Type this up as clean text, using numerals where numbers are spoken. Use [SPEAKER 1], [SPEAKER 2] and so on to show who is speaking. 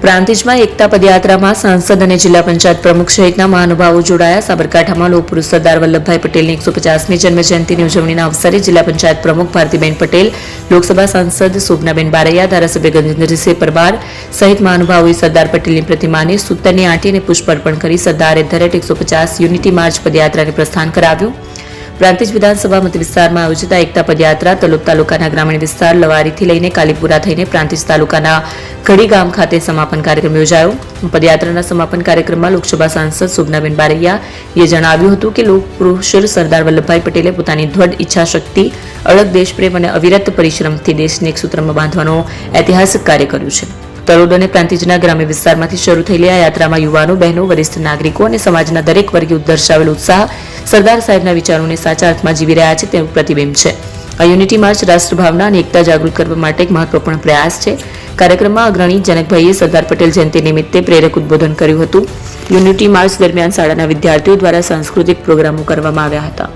[SPEAKER 1] પ્રાંતિજમાં એકતા પદયાત્રામાં સાંસદ અને જિલ્લા પંચાયત પ્રમુખ સહિતના મહાનુભાવો જોડાયા. સાબરકાંઠામાં લોહ પુરુષ સરદાર વલ્લભભાઈ પટેલની 150મી જન્મજયંતિની ઉજવણીના અવસરે જિલ્લા પંચાયત પ્રમુખ ભારતીબેન પટેલ, લોકસભા સાંસદ શોભનાબેન બારૈયા, ધારાસભ્ય ગજેન્દ્રસિંહ પરમાર સહિત મહાનુભાવોએ સરદાર પટેલની પ્રતિમાને સૂતરની આંટી અને પુષ્પ અર્પણ કરી Sardar at the rate 150 unity march પદયાત્રાને પ્રસ્થાન કરાવ્યું. પ્રાંતિજ વિધાનસભા મત વિસ્તારમાં આયોજિત એકતા પદયાત્રા તલોદ તાલુકાના ગ્રામીણ વિસ્તાર લવારીથી લઈને કાલીપુરા થઈને પ્રાંતિજ તાલુકાના ઘડી ગામ ખાતે સમાપન કાર્યક્રમ યોજાયો. પદયાત્રાના સમાપન કાર્યક્રમમાં લોકસભા સાંસદ શોભનાબેન બારૈયાએ જણાવ્યું હતું કે લોક પુરુષ સરદાર વલ્લભભાઈ પટેલે પોતાની દ્રઢ ઈચ્છાશક્તિ, અડગ દેશપ્રેમ અને અવિરત પરિશ્રમથી દેશને એક સૂત્રમાં બાંધવાનો ઐતિહાસિક કાર્ય કર્યું છે. તલોદ અને પ્રાંતિજના ગ્રામ્ય વિસ્તારમાંથી શરૂ થયેલી આ યાત્રામાં યુવાનો, બહેનો, વરિષ્ઠ નાગરિકો અને સમાજના દરેક વર્ગે દર્શાવેલ ઉત્સાહ સરદાર સાહેબના વિચારોને સાચા અર્થમાં જીવી રહ્યા છે તેનું પ્રતિબિંબ છે. આ યુનિટી માર્ચ રાષ્ટ્રભાવના અને એકતા જાગૃત કરવા માટે એક મહત્વપૂર્ણ પ્રયાસ છે. કાર્યક્રમમાં અગ્રણી જનકભાઈએ સરદાર પટેલ જયંતિ નિમિત્તે પ્રેરક ઉદ્બોધન કર્યું હતું. યુનિટી માર્ચ દરમિયાન શાળાના વિદ્યાર્થીઓ દ્વારા સાંસ્કૃતિક પ્રોગ્રામો કરવામાં આવ્યા હતા.